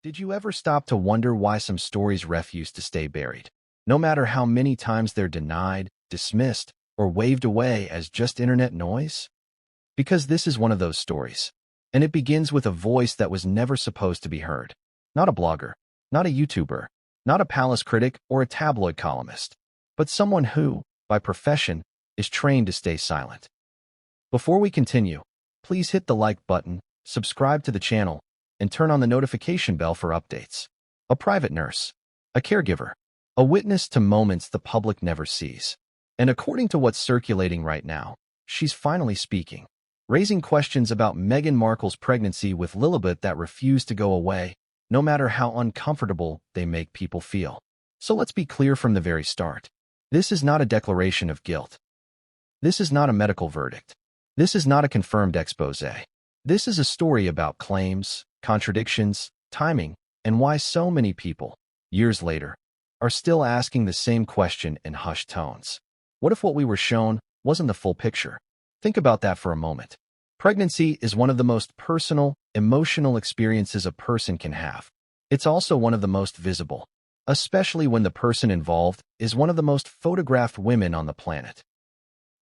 Did you ever stop to wonder why some stories refuse to stay buried? No matter how many times they're denied, dismissed, or waved away as just internet noise? Because this is one of those stories. And it begins with a voice that was never supposed to be heard. Not a blogger, not a YouTuber, not a palace critic or a tabloid columnist, but someone who, by profession, is trained to stay silent. Before we continue, please hit the like button, subscribe to the channel, and turn on the notification bell for updates. A private nurse, a caregiver, a witness to moments the public never sees. And according to what's circulating right now, she's finally speaking, raising questions about Meghan Markle's pregnancy with Lilibet that refuse to go away, no matter how uncomfortable they make people feel. So let's be clear from the very start. This is not a declaration of guilt. This is not a medical verdict. This is not a confirmed expose. This is a story about claims, contradictions, timing, and why so many people, years later, are still asking the same question in hushed tones. What if what we were shown wasn't the full picture? Think about that for a moment. Pregnancy is one of the most personal, emotional experiences a person can have. It's also one of the most visible, especially when the person involved is one of the most photographed women on the planet.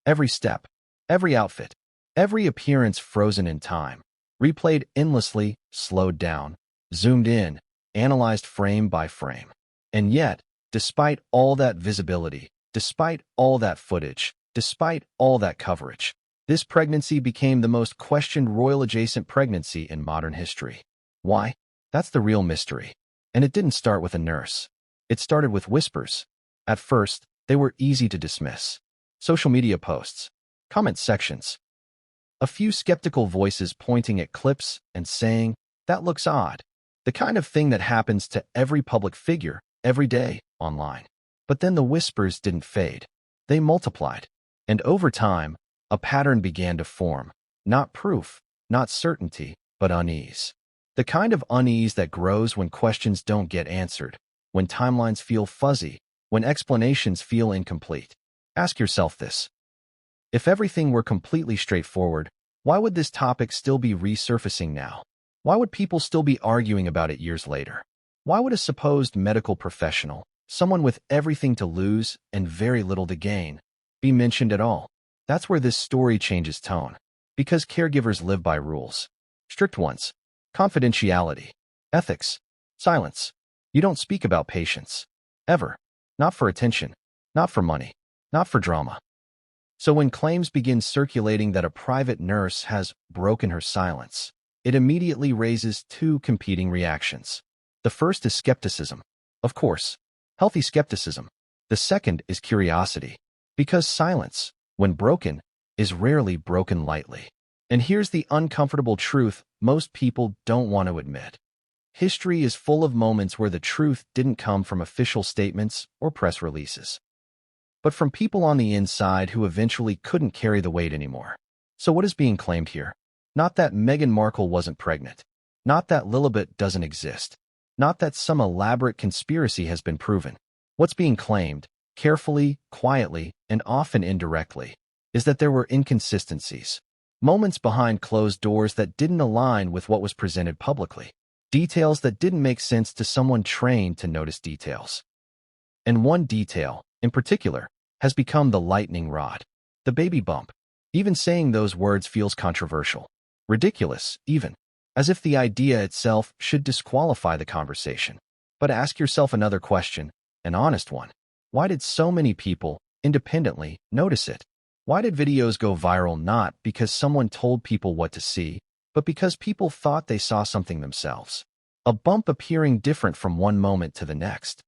Every step, every outfit, every appearance frozen in time, replayed endlessly, slowed down, zoomed in, analyzed frame by frame. And yet, despite all that visibility, despite all that footage, despite all that coverage, this pregnancy became the most questioned royal-adjacent pregnancy in modern history. Why? That's the real mystery. And it didn't start with a nurse. It started with whispers. At first, they were easy to dismiss. Social media posts, comment sections, a few skeptical voices pointing at clips and saying, "That looks odd." The kind of thing that happens to every public figure every day online. But then the whispers didn't fade. They multiplied. And over time, a pattern began to form. Not proof, not certainty, but unease. The kind of unease that grows when questions don't get answered, when timelines feel fuzzy, when explanations feel incomplete. Ask yourself this. If everything were completely straightforward, why would this topic still be resurfacing now? Why would people still be arguing about it years later? Why would a supposed medical professional, someone with everything to lose and very little to gain, be mentioned at all? That's where this story changes tone. Because caregivers live by rules. Strict ones. Confidentiality. Ethics. Silence. You don't speak about patients. Ever. Not for attention. Not for money. Not for drama. So when claims begin circulating that a private nurse has broken her silence, it immediately raises two competing reactions. The first is skepticism. Of course, healthy skepticism. The second is curiosity. Because silence, when broken, is rarely broken lightly. And here's the uncomfortable truth most people don't want to admit. History is full of moments where the truth didn't come from official statements or press releases, but from people on the inside who eventually couldn't carry the weight anymore. So what is being claimed here? Not that Meghan Markle wasn't pregnant. Not that Lilibet doesn't exist. Not that some elaborate conspiracy has been proven. What's being claimed, carefully, quietly, and often indirectly, is that there were inconsistencies. Moments behind closed doors that didn't align with what was presented publicly. Details that didn't make sense to someone trained to notice details. And one detail, in particular, has become the lightning rod. The baby bump. Even saying those words feels controversial. Ridiculous, even. As if the idea itself should disqualify the conversation. But ask yourself another question, an honest one. Why did so many people, independently, notice it? Why did videos go viral not because someone told people what to see, but because people thought they saw something themselves? A bump appearing different from one moment to the next.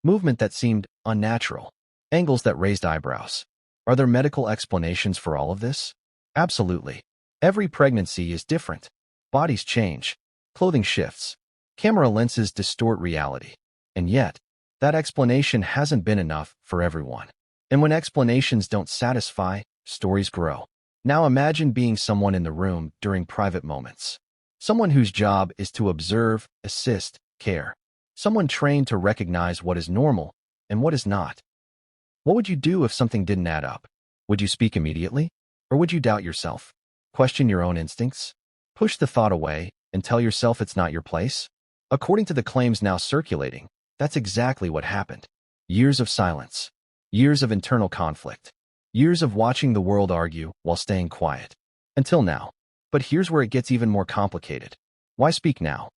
Movement that seemed unnatural. Angles that raised eyebrows. Are there medical explanations for all of this? Absolutely. Every pregnancy is different. Bodies change. Clothing shifts. Camera lenses distort reality. And yet, that explanation hasn't been enough for everyone. And when explanations don't satisfy, stories grow. Now imagine being someone in the room during private moments. Someone whose job is to observe, assist, care. Someone trained to recognize what is normal and what is not. What would you do if something didn't add up? Would you speak immediately? Or would you doubt yourself? Question your own instincts? Push the thought away and tell yourself it's not your place? According to the claims now circulating, that's exactly what happened. Years of silence, years of internal conflict, years of watching the world argue while staying quiet. Until now. But here's where it gets even more complicated. Why speak now?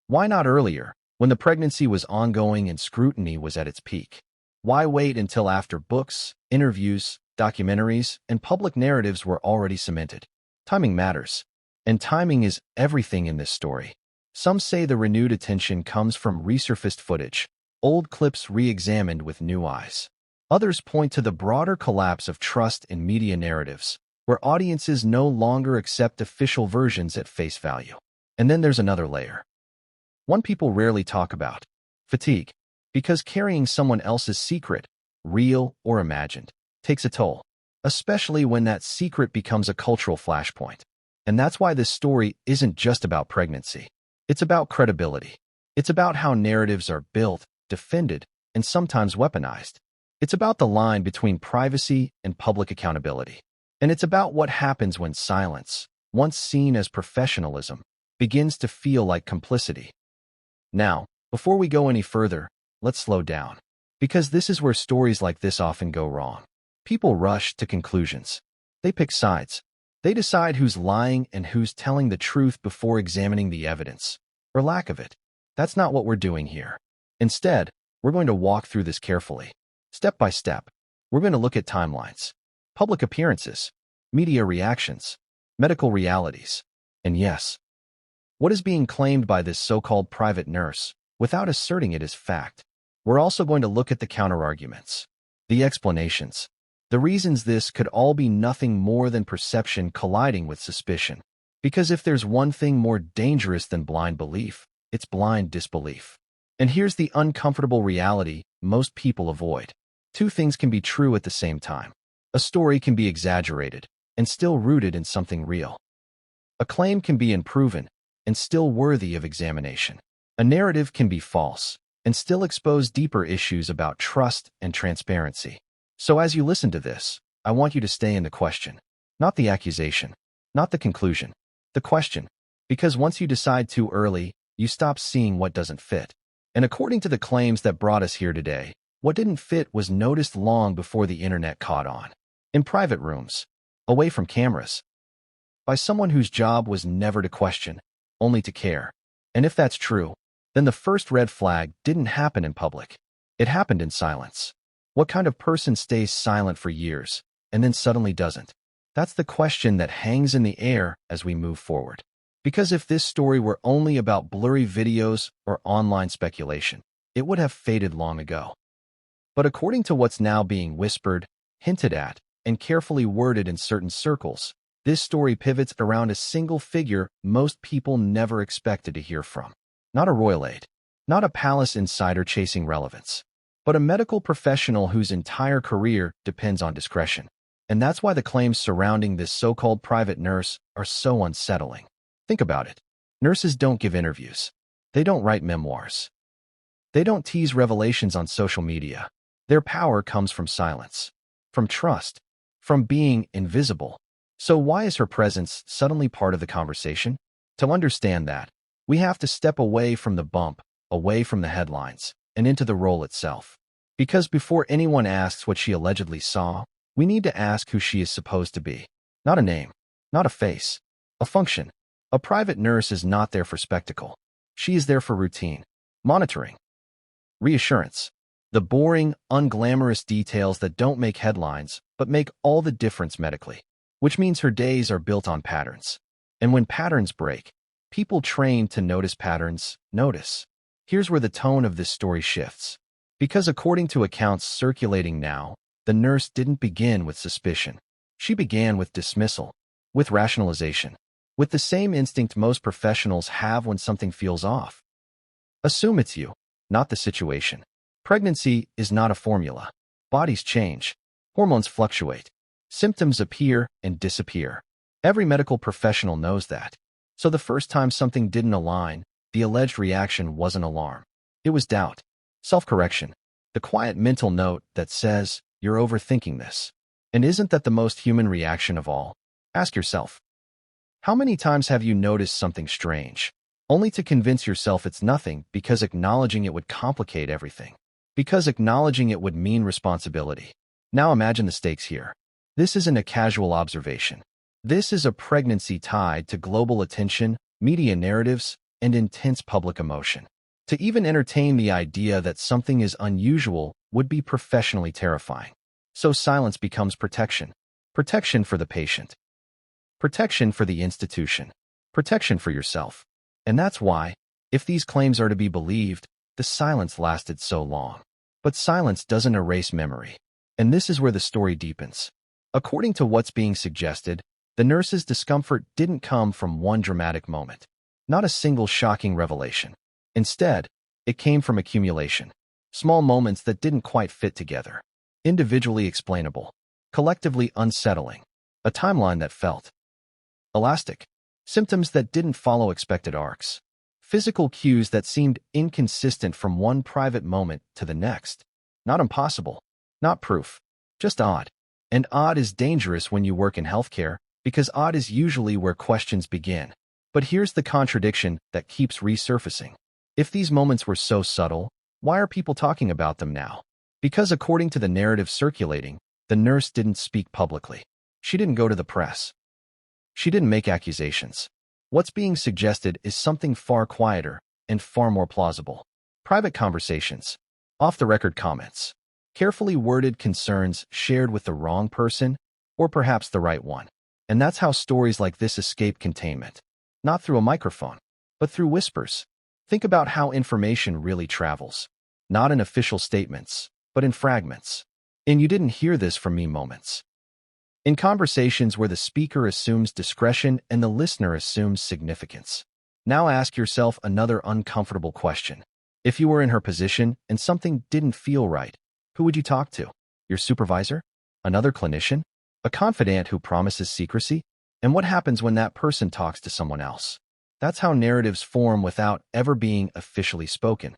Why not earlier, when the pregnancy was ongoing and scrutiny was at its peak? Why wait until after books, interviews, documentaries, and public narratives were already cemented? Timing matters. And timing is everything in this story. Some say the renewed attention comes from resurfaced footage, old clips re-examined with new eyes. Others point to the broader collapse of trust in media narratives, where audiences no longer accept official versions at face value. And then there's another layer. One people rarely talk about: fatigue. Because carrying someone else's secret, real or imagined, takes a toll, especially when that secret becomes a cultural flashpoint. And that's why this story isn't just about pregnancy. It's about credibility. It's about how narratives are built, defended, and sometimes weaponized. It's about the line between privacy and public accountability. And it's about what happens when silence, once seen as professionalism, begins to feel like complicity. Now, before we go any further, let's slow down. Because this is where stories like this often go wrong. People rush to conclusions. They pick sides. They decide who's lying and who's telling the truth before examining the evidence, or lack of it. That's not what we're doing here. Instead, we're going to walk through this carefully. Step by step, we're going to look at timelines, public appearances, media reactions, medical realities, and yes, what is being claimed by this so-called private nurse, without asserting it as fact. We're also going to look at the counterarguments, the explanations, the reasons this could all be nothing more than perception colliding with suspicion. Because if there's one thing more dangerous than blind belief, it's blind disbelief. And here's the uncomfortable reality most people avoid. Two things can be true at the same time. A story can be exaggerated and still rooted in something real. A claim can be unproven and still worthy of examination. A narrative can be false and still expose deeper issues about trust and transparency. So as you listen to this, I want you to stay in the question, not the accusation, not the conclusion, the question. Because once you decide too early, you stop seeing what doesn't fit. And according to the claims that brought us here today, what didn't fit was noticed long before the internet caught on. In private rooms, away from cameras, by someone whose job was never to question, only to care. And if that's true, then the first red flag didn't happen in public. It happened in silence. What kind of person stays silent for years and then suddenly doesn't? That's the question that hangs in the air as we move forward. Because if this story were only about blurry videos or online speculation, it would have faded long ago. But according to what's now being whispered, hinted at, and carefully worded in certain circles, this story pivots around a single figure most people never expected to hear from. Not a royal aide, not a palace insider chasing relevance, but a medical professional whose entire career depends on discretion. And that's why the claims surrounding this so-called private nurse are so unsettling. Think about it. Nurses don't give interviews. They don't write memoirs. They don't tease revelations on social media. Their power comes from silence, from trust, from being invisible. So why is her presence suddenly part of the conversation? To understand that, we have to step away from the bump, away from the headlines, and into the role itself. Because before anyone asks what she allegedly saw, we need to ask who she is supposed to be. Not a name, not a face, a function. A private nurse is not there for spectacle. She is there for routine, monitoring, reassurance. The boring, unglamorous details that don't make headlines, but make all the difference medically. Which means her days are built on patterns. And when patterns break, people trained to notice patterns notice. Here's where the tone of this story shifts. Because according to accounts circulating now, the nurse didn't begin with suspicion. She began with dismissal, with rationalization, with the same instinct most professionals have when something feels off. Assume it's you, not the situation. Pregnancy is not a formula. Bodies change. Hormones fluctuate. Symptoms appear and disappear. Every medical professional knows that. So the first time something didn't align, the alleged reaction wasn't alarm. It was doubt, self-correction, the quiet mental note that says, you're overthinking this. And isn't that the most human reaction of all? Ask yourself, how many times have you noticed something strange, only to convince yourself it's nothing because acknowledging it would complicate everything. Because acknowledging it would mean responsibility. Now imagine the stakes here. This isn't a casual observation. This is a pregnancy tied to global attention, media narratives, and intense public emotion. To even entertain the idea that something is unusual would be professionally terrifying. So silence becomes protection. Protection for the patient. Protection for the institution. Protection for yourself. And that's why, if these claims are to be believed, the silence lasted so long. But silence doesn't erase memory. And this is where the story deepens. According to what's being suggested, the nurse's discomfort didn't come from one dramatic moment. Not a single shocking revelation. Instead, it came from accumulation. Small moments that didn't quite fit together. Individually explainable. Collectively unsettling. A timeline that felt elastic. Symptoms that didn't follow expected arcs. Physical cues that seemed inconsistent from one private moment to the next. Not impossible. Not proof. Just odd. And odd is dangerous when you work in healthcare, because odd is usually where questions begin. But here's the contradiction that keeps resurfacing. If these moments were so subtle, why are people talking about them now? Because according to the narrative circulating, the nurse didn't speak publicly. She didn't go to the press. She didn't make accusations. What's being suggested is something far quieter and far more plausible. Private conversations. Off-the-record comments. Carefully worded concerns shared with the wrong person, or perhaps the right one. And that's how stories like this escape containment. Not through a microphone, but through whispers. Think about how information really travels. Not in official statements, but in fragments. In "you didn't hear this from me" moments. In conversations where the speaker assumes discretion and the listener assumes significance. Now ask yourself another uncomfortable question. If you were in her position and something didn't feel right, who would you talk to? Your supervisor? Another clinician? A confidant who promises secrecy? And what happens when that person talks to someone else? That's how narratives form without ever being officially spoken.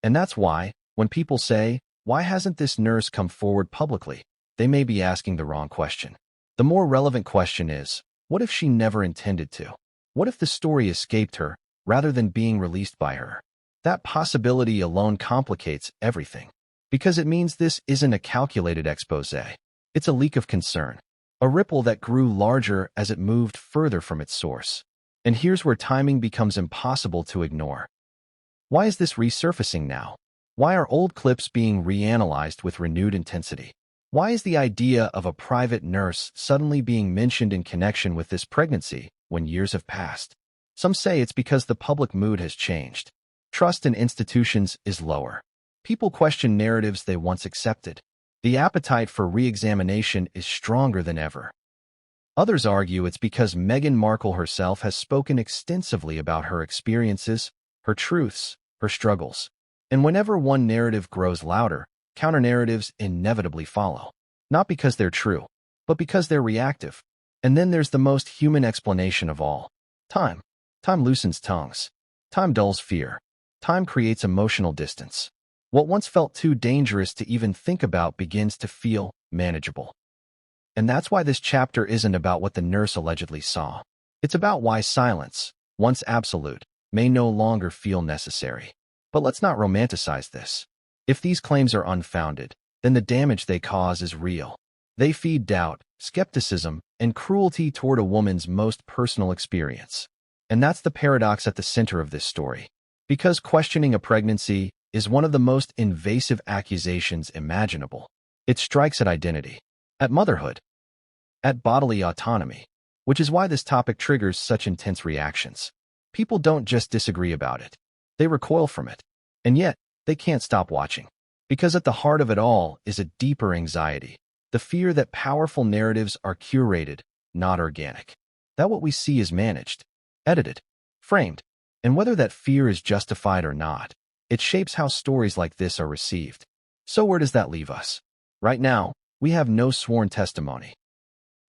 And that's why, when people say, "Why hasn't this nurse come forward publicly?" they may be asking the wrong question. The more relevant question is, what if she never intended to? What if the story escaped her, rather than being released by her? That possibility alone complicates everything. Because it means this isn't a calculated expose. It's a leak of concern. A ripple that grew larger as it moved further from its source. And here's where timing becomes impossible to ignore. Why is this resurfacing now? Why are old clips being reanalyzed with renewed intensity? Why is the idea of a private nurse suddenly being mentioned in connection with this pregnancy when years have passed? Some say it's because the public mood has changed. Trust in institutions is lower. People question narratives they once accepted. The appetite for re-examination is stronger than ever. Others argue it's because Meghan Markle herself has spoken extensively about her experiences, her truths, her struggles. And whenever one narrative grows louder, counter-narratives inevitably follow. Not because they're true, but because they're reactive. And then there's the most human explanation of all. Time. Time loosens tongues. Time dulls fear. Time creates emotional distance. What once felt too dangerous to even think about begins to feel manageable. And that's why this chapter isn't about what the nurse allegedly saw. It's about why silence, once absolute, may no longer feel necessary. But let's not romanticize this. If these claims are unfounded, then the damage they cause is real. They feed doubt, skepticism, and cruelty toward a woman's most personal experience. And that's the paradox at the center of this story. Because questioning a pregnancy is one of the most invasive accusations imaginable. It strikes at identity, at motherhood, at bodily autonomy, which is why this topic triggers such intense reactions. People don't just disagree about it. They recoil from it. And yet, they can't stop watching. Because at the heart of it all is a deeper anxiety. The fear that powerful narratives are curated, not organic. That what we see is managed, edited, framed. And whether that fear is justified or not, it shapes how stories like this are received. So where does that leave us? Right now, we have no sworn testimony.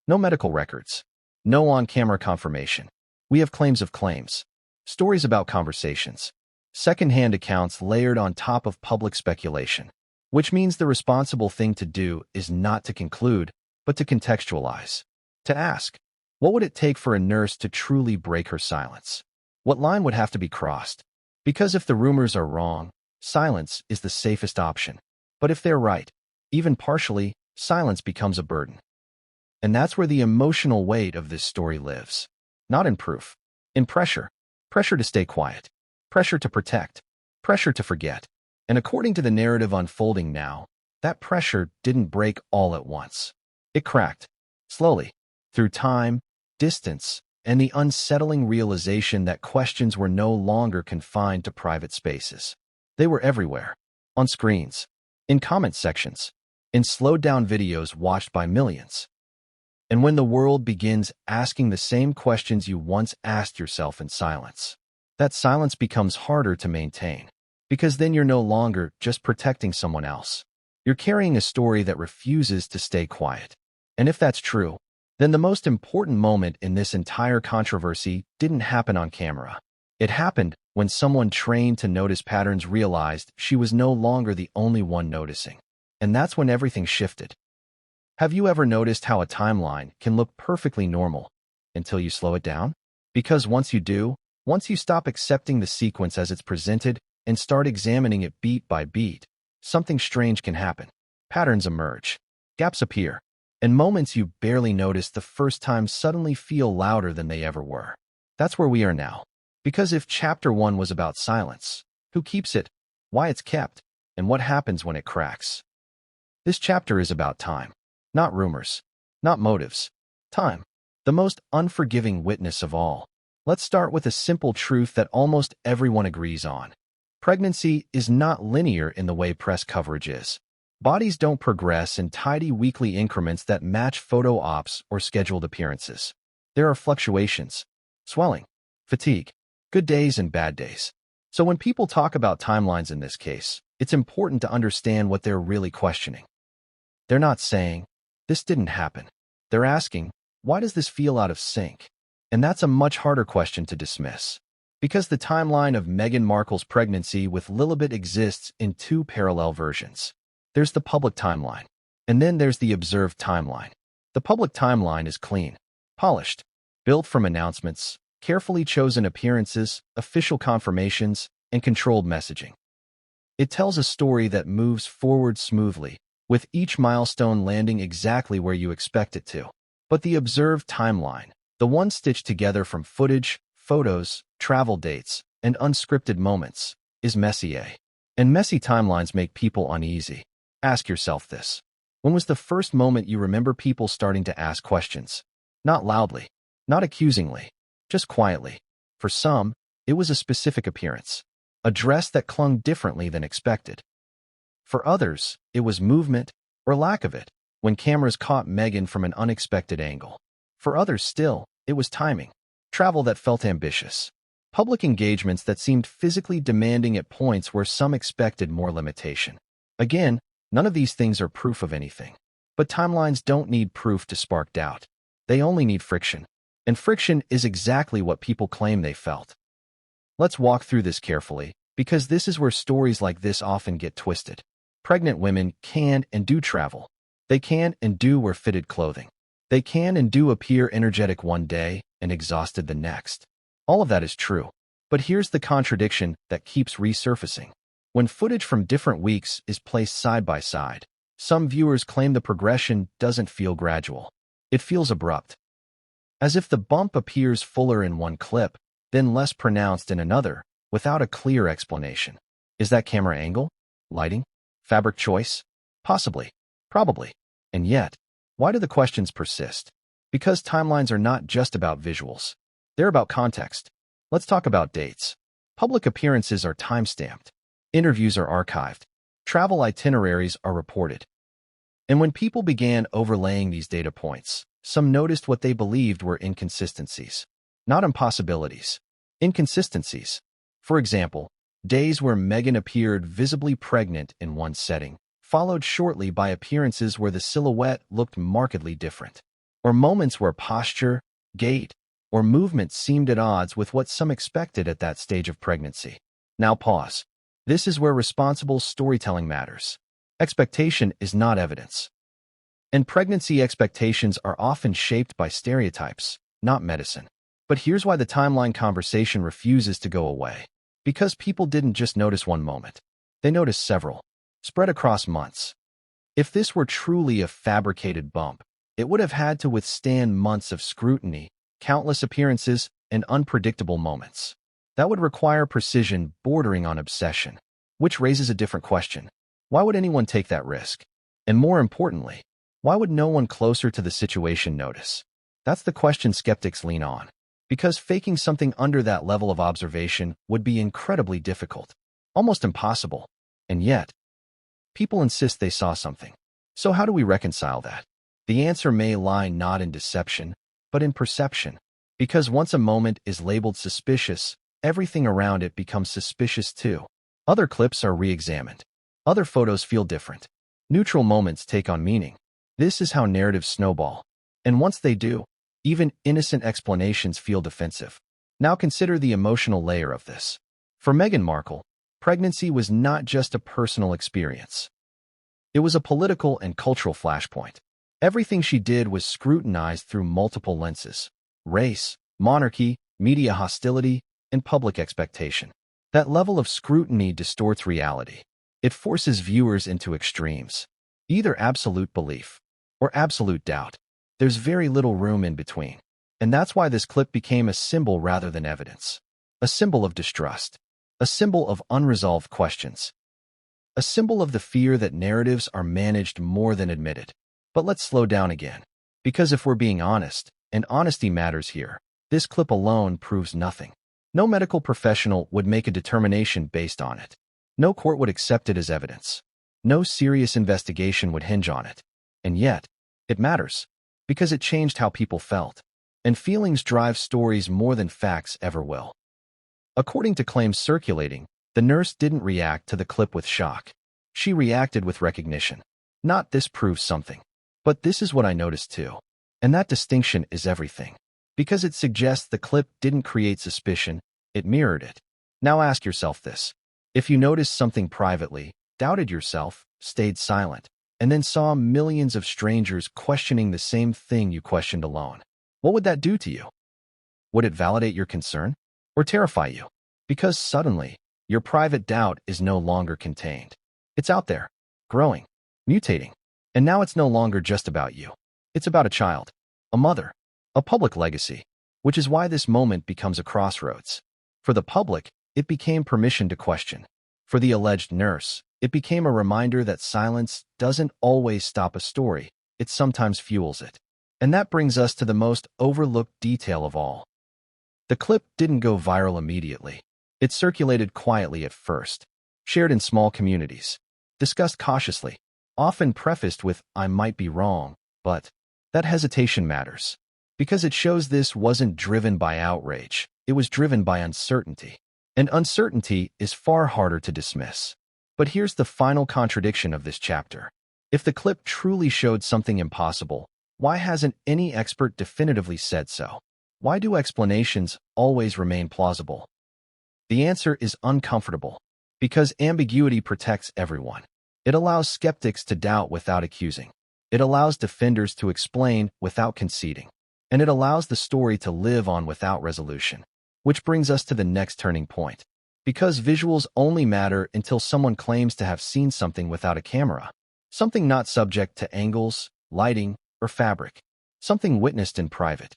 No medical records. No on-camera confirmation. We have claims of claims. Stories about conversations. Second-hand accounts layered on top of public speculation. Which means the responsible thing to do is not to conclude, but to contextualize. To ask, what would it take for a nurse to truly break her silence? What line would have to be crossed? Because if the rumors are wrong, silence is the safest option. But if they're right, even partially, silence becomes a burden. And that's where the emotional weight of this story lives. Not in proof, in pressure. Pressure to stay quiet. Pressure to protect. Pressure to forget. And according to the narrative unfolding now, that pressure didn't break all at once. It cracked, slowly, through time, distance, and the unsettling realization that questions were no longer confined to private spaces. They were everywhere, on screens, in comment sections, in slowed-down videos watched by millions. And when the world begins asking the same questions you once asked yourself in silence, that silence becomes harder to maintain. Because then you're no longer just protecting someone else. You're carrying a story that refuses to stay quiet. And if that's true, then the most important moment in this entire controversy didn't happen on camera. It happened when someone trained to notice patterns realized she was no longer the only one noticing. And that's when everything shifted. Have you ever noticed how a timeline can look perfectly normal until you slow it down? Because once you do, once you stop accepting the sequence as it's presented and start examining it beat by beat, something strange can happen. Patterns emerge, gaps appear, and moments you barely noticed the first time suddenly feel louder than they ever were. That's where we are now. Because if Chapter 1 was about silence, who keeps it, why it's kept, and what happens when it cracks, this chapter is about time. Not rumors, not motives. Time, the most unforgiving witness of all. Let's start with a simple truth that almost everyone agrees on. Pregnancy is not linear in the way press coverage is. Bodies don't progress in tidy weekly increments that match photo ops or scheduled appearances. There are fluctuations, swelling, fatigue, good days and bad days. So when people talk about timelines in this case, it's important to understand what they're really questioning. They're not saying, this didn't happen. They're asking, why does this feel out of sync? And that's a much harder question to dismiss. Because the timeline of Meghan Markle's pregnancy with Lilibet exists in two parallel versions. There's the public timeline, and then there's the observed timeline. The public timeline is clean, polished, built from announcements, carefully chosen appearances, official confirmations, and controlled messaging. It tells a story that moves forward smoothly, with each milestone landing exactly where you expect it to. But the observed timeline, the one stitched together from footage, photos, travel dates, and unscripted moments, is messy. And messy timelines make people uneasy. Ask yourself this. When was the first moment you remember people starting to ask questions? Not loudly, not accusingly, just quietly. For some, it was a specific appearance, a dress that clung differently than expected. For others, it was movement, or lack of it, when cameras caught Meghan from an unexpected angle. For others still, it was timing, travel that felt ambitious, public engagements that seemed physically demanding at points where some expected more limitation. Again, none of these things are proof of anything. But timelines don't need proof to spark doubt. They only need friction. And friction is exactly what people claim they felt. Let's walk through this carefully, because this is where stories like this often get twisted. Pregnant women can and do travel. They can and do wear fitted clothing. They can and do appear energetic one day and exhausted the next. All of that is true. But here's the contradiction that keeps resurfacing. When footage from different weeks is placed side by side, some viewers claim the progression doesn't feel gradual. It feels abrupt. As if the bump appears fuller in one clip, then less pronounced in another, without a clear explanation. Is that camera angle? Lighting? Fabric choice? Possibly. Probably. And yet, why do the questions persist? Because timelines are not just about visuals. They're about context. Let's talk about dates. Public appearances are time-stamped. Interviews are archived. Travel itineraries are reported. And when people began overlaying these data points, some noticed what they believed were inconsistencies. Not impossibilities. Inconsistencies. For example, days where Meghan appeared visibly pregnant in one setting, followed shortly by appearances where the silhouette looked markedly different. Or moments where posture, gait, or movement seemed at odds with what some expected at that stage of pregnancy. Now pause. This is where responsible storytelling matters. Expectation is not evidence. And pregnancy expectations are often shaped by stereotypes, not medicine. But here's why the timeline conversation refuses to go away. Because people didn't just notice one moment. They noticed several, spread across months. If this were truly a fabricated bump, it would have had to withstand months of scrutiny, countless appearances, and unpredictable moments. That would require precision bordering on obsession, which raises a different question. Why would anyone take that risk? And more importantly, why would no one closer to the situation notice? That's the question skeptics lean on. Because faking something under that level of observation would be incredibly difficult, almost impossible. And yet, people insist they saw something. So how do we reconcile that? The answer may lie not in deception, but in perception. Because once a moment is labeled suspicious, everything around it becomes suspicious too. Other clips are re-examined. Other photos feel different. Neutral moments take on meaning. This is how narratives snowball. And once they do, even innocent explanations feel defensive. Now consider the emotional layer of this. For Meghan Markle, pregnancy was not just a personal experience. It was a political and cultural flashpoint. Everything she did was scrutinized through multiple lenses: race, monarchy, media hostility, and public expectation. That level of scrutiny distorts reality. It forces viewers into extremes, either absolute belief or absolute doubt. There's very little room in between. And that's why this clip became a symbol rather than evidence. A symbol of distrust. A symbol of unresolved questions. A symbol of the fear that narratives are managed more than admitted. But let's slow down again. Because if we're being honest, and honesty matters here, this clip alone proves nothing. No medical professional would make a determination based on it. No court would accept it as evidence. No serious investigation would hinge on it. And yet, it matters. Because it changed how people felt. And feelings drive stories more than facts ever will. According to claims circulating, the nurse didn't react to the clip with shock. She reacted with recognition. Not "this proves something," but "this is what I noticed too." And that distinction is everything. Because it suggests the clip didn't create suspicion, it mirrored it. Now ask yourself this. If you noticed something privately, doubted yourself, stayed silent, and then saw millions of strangers questioning the same thing you questioned alone, what would that do to you? Would it validate your concern? Or terrify you? Because suddenly, your private doubt is no longer contained. It's out there, growing, mutating. And now it's no longer just about you. It's about a child, a mother, a public legacy, which is why this moment becomes a crossroads. For the public, it became permission to question. For the alleged nurse, it became a reminder that silence doesn't always stop a story, it sometimes fuels it. And that brings us to the most overlooked detail of all. The clip didn't go viral immediately. It circulated quietly at first, shared in small communities, discussed cautiously, often prefaced with "I might be wrong," but that hesitation matters. Because it shows this wasn't driven by outrage, it was driven by uncertainty. And uncertainty is far harder to dismiss. But here's the final contradiction of this chapter. If the clip truly showed something impossible, why hasn't any expert definitively said so? Why do explanations always remain plausible? The answer is uncomfortable. Because ambiguity protects everyone. It allows skeptics to doubt without accusing. It allows defenders to explain without conceding. And it allows the story to live on without resolution. Which brings us to the next turning point. Because visuals only matter until someone claims to have seen something without a camera. Something not subject to angles, lighting, or fabric. Something witnessed in private.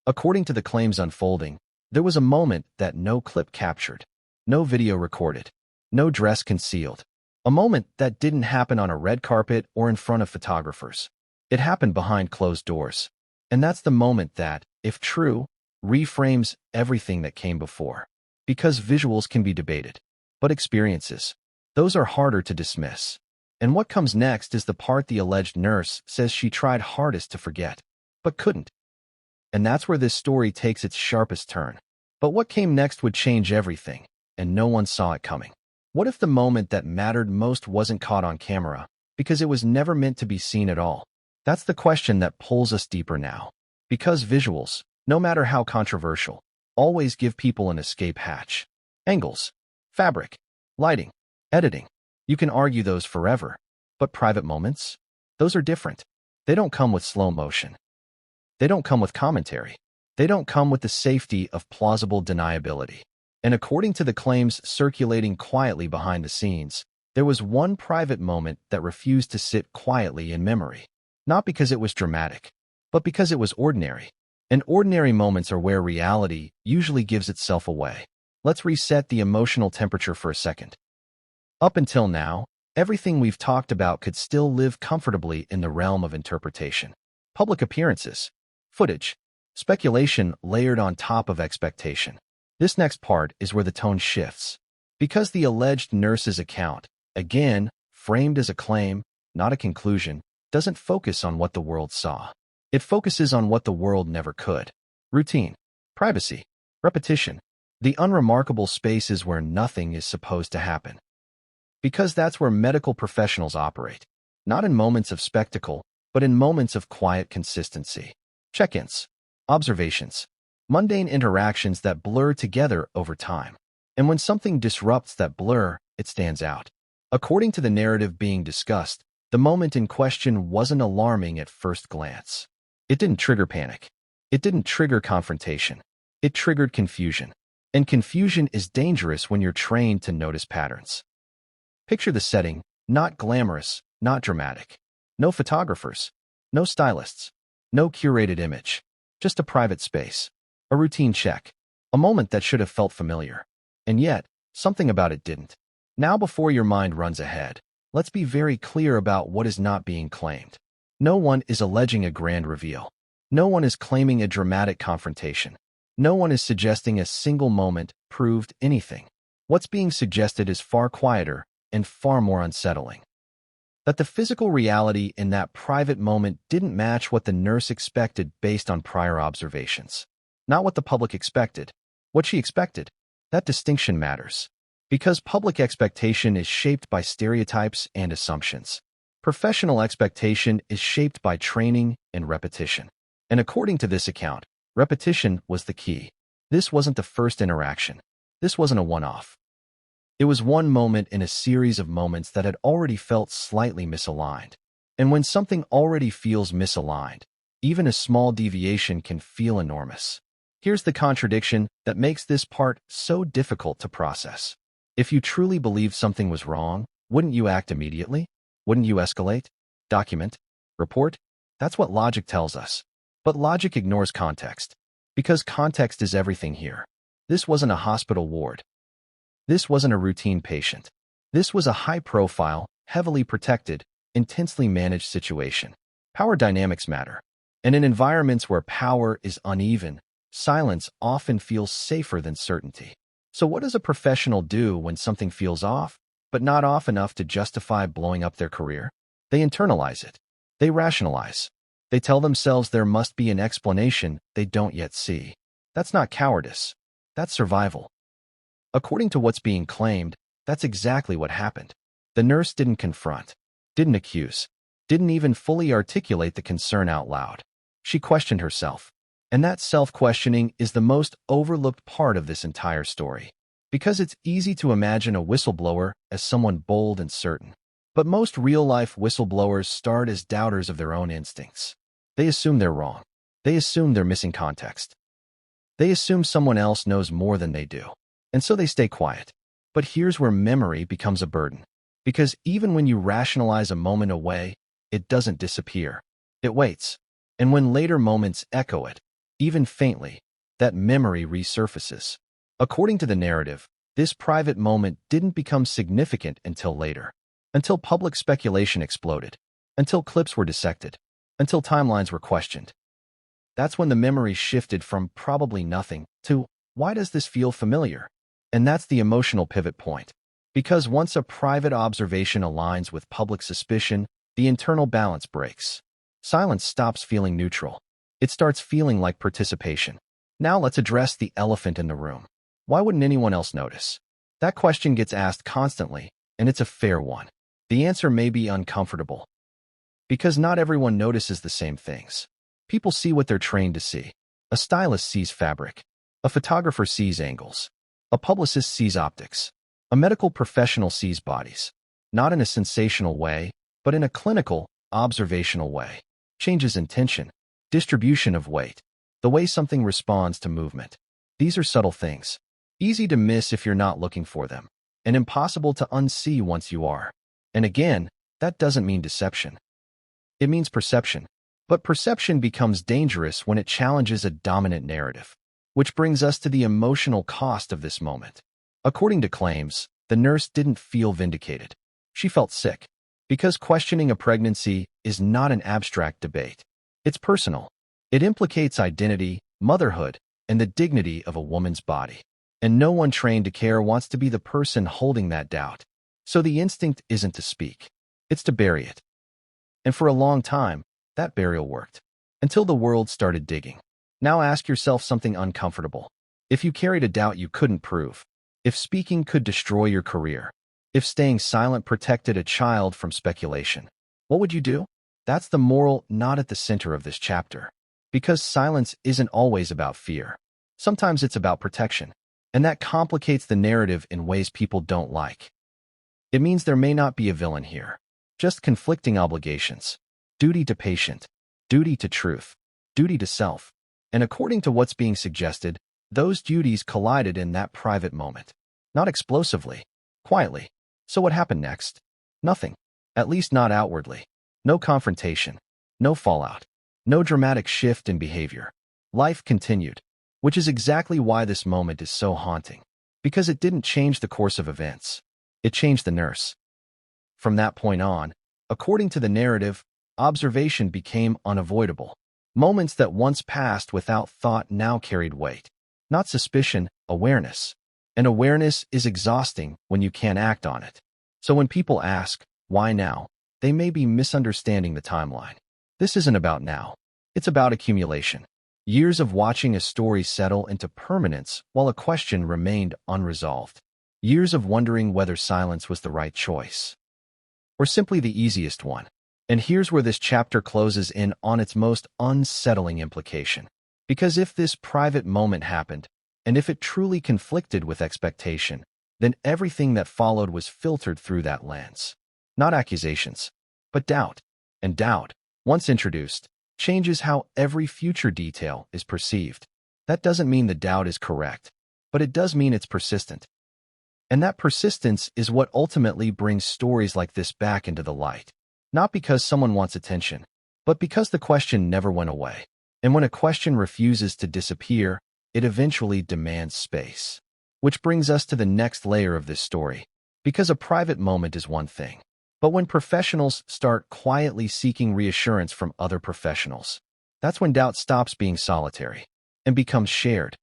According to the claims unfolding, there was a moment that no clip captured, no video recorded, no dress concealed. A moment that didn't happen on a red carpet or in front of photographers. It happened behind closed doors. And that's the moment that, if true, reframes everything that came before. Because visuals can be debated, but experiences, those are harder to dismiss. And what comes next is the part the alleged nurse says she tried hardest to forget, but couldn't. And that's where this story takes its sharpest turn. But what came next would change everything, and no one saw it coming. What if the moment that mattered most wasn't caught on camera, because it was never meant to be seen at all? That's the question that pulls us deeper now. Because visuals, no matter how controversial, always give people an escape hatch. Angles, fabric, lighting, editing. You can argue those forever. But private moments? Those are different. They don't come with slow motion. They don't come with commentary. They don't come with the safety of plausible deniability. And according to the claims circulating quietly behind the scenes, there was one private moment that refused to sit quietly in memory. Not because it was dramatic, but because it was ordinary. And ordinary moments are where reality usually gives itself away. Let's reset the emotional temperature for a second. Up until now, everything we've talked about could still live comfortably in the realm of interpretation. Public appearances, footage, speculation layered on top of expectation. This next part is where the tone shifts. Because the alleged nurse's account, again, framed as a claim, not a conclusion, doesn't focus on what the world saw. It focuses on what the world never could. Routine, privacy, repetition, the unremarkable spaces where nothing is supposed to happen. Because that's where medical professionals operate. Not in moments of spectacle, but in moments of quiet consistency. Check-ins, observations, mundane interactions that blur together over time. And when something disrupts that blur, it stands out. According to the narrative being discussed, the moment in question wasn't alarming at first glance. It didn't trigger panic. It didn't trigger confrontation. It triggered confusion. And confusion is dangerous when you're trained to notice patterns. Picture the setting, not glamorous, not dramatic. No photographers, no stylists, no curated image. Just a private space. A routine check. A moment that should have felt familiar. And yet, something about it didn't. Now before your mind runs ahead, let's be very clear about what is not being claimed. No one is alleging a grand reveal. No one is claiming a dramatic confrontation. No one is suggesting a single moment proved anything. What's being suggested is far quieter and far more unsettling. That the physical reality in that private moment didn't match what the nurse expected based on prior observations. Not what the public expected. What she expected. That distinction matters. Because public expectation is shaped by stereotypes and assumptions. Professional expectation is shaped by training and repetition. And according to this account, repetition was the key. This wasn't the first interaction. This wasn't a one-off. It was one moment in a series of moments that had already felt slightly misaligned. And when something already feels misaligned, even a small deviation can feel enormous. Here's the contradiction that makes this part so difficult to process. If you truly believed something was wrong, wouldn't you act immediately? Wouldn't you escalate? Document? Report? That's what logic tells us. But logic ignores context. Because context is everything here. This wasn't a hospital ward. This wasn't a routine patient. This was a high-profile, heavily protected, intensely managed situation. Power dynamics matter. And in environments where power is uneven, silence often feels safer than certainty. So what does a professional do when something feels off, but not off enough to justify blowing up their career? They internalize it. They rationalize. They tell themselves there must be an explanation they don't yet see. That's not cowardice. That's survival. According to what's being claimed, that's exactly what happened. The nurse didn't confront, didn't accuse, didn't even fully articulate the concern out loud. She questioned herself. And that self-questioning is the most overlooked part of this entire story. Because it's easy to imagine a whistleblower as someone bold and certain. But most real-life whistleblowers start as doubters of their own instincts. They assume they're wrong. They assume they're missing context. They assume someone else knows more than they do. And so they stay quiet. But here's where memory becomes a burden. Because even when you rationalize a moment away, it doesn't disappear. It waits. And when later moments echo it, even faintly, that memory resurfaces. According to the narrative, this private moment didn't become significant until later. Until public speculation exploded. Until clips were dissected. Until timelines were questioned. That's when the memory shifted from probably nothing to, why does this feel familiar? And that's the emotional pivot point. Because once a private observation aligns with public suspicion, the internal balance breaks. Silence stops feeling neutral. It starts feeling like participation. Now let's address the elephant in the room. Why wouldn't anyone else notice? That question gets asked constantly, and it's a fair one. The answer may be uncomfortable. Because not everyone notices the same things. People see what they're trained to see. A stylist sees fabric. A photographer sees angles. A publicist sees optics. A medical professional sees bodies. Not in a sensational way, but in a clinical, observational way. Changes in tension, distribution of weight, the way something responds to movement. These are subtle things, easy to miss if you're not looking for them, and impossible to unsee once you are. And again, that doesn't mean deception. It means perception. But perception becomes dangerous when it challenges a dominant narrative. Which brings us to the emotional cost of this moment. According to claims, the nurse didn't feel vindicated. She felt sick. Because questioning a pregnancy is not an abstract debate. It's personal. It implicates identity, motherhood, and the dignity of a woman's body. And no one trained to care wants to be the person holding that doubt. So the instinct isn't to speak. It's to bury it. And for a long time, that burial worked. Until the world started digging. Now ask yourself something uncomfortable. If you carried a doubt you couldn't prove, if speaking could destroy your career, if staying silent protected a child from speculation, what would you do? That's the moral not at the center of this chapter. Because silence isn't always about fear. Sometimes it's about protection. And that complicates the narrative in ways people don't like. It means there may not be a villain here. Just conflicting obligations. Duty to patient. Duty to truth. Duty to self. And according to what's being suggested, those duties collided in that private moment. Not explosively. Quietly. So what happened next? Nothing. At least not outwardly. No confrontation. No fallout. No dramatic shift in behavior. Life continued. Which is exactly why this moment is so haunting. Because it didn't change the course of events. It changed the nurse. From that point on, according to the narrative, observation became unavoidable. Moments that once passed without thought now carried weight. Not suspicion, awareness. And awareness is exhausting when you can't act on it. So when people ask, why now? They may be misunderstanding the timeline. This isn't about now. It's about accumulation. Years of watching a story settle into permanence while a question remained unresolved. Years of wondering whether silence was the right choice. Or simply the easiest one. And here's where this chapter closes in on its most unsettling implication. Because if this private moment happened, and if it truly conflicted with expectation, then everything that followed was filtered through that lens. Not accusations, but doubt. And doubt, once introduced, changes how every future detail is perceived. That doesn't mean the doubt is correct, but it does mean it's persistent. And that persistence is what ultimately brings stories like this back into the light. Not because someone wants attention, but because the question never went away. And when a question refuses to disappear, it eventually demands space. Which brings us to the next layer of this story. Because a private moment is one thing. But when professionals start quietly seeking reassurance from other professionals, that's when doubt stops being solitary and becomes shared.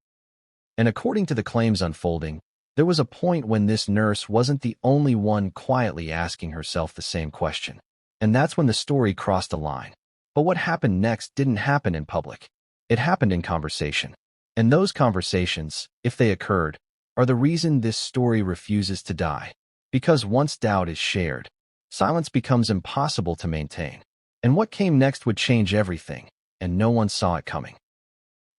And according to the claims unfolding, there was a point when this nurse wasn't the only one quietly asking herself the same question. And that's when the story crossed a line. But what happened next didn't happen in public. It happened in conversation. And those conversations, if they occurred, are the reason this story refuses to die. Because once doubt is shared, silence becomes impossible to maintain. And what came next would change everything, and no one saw it coming.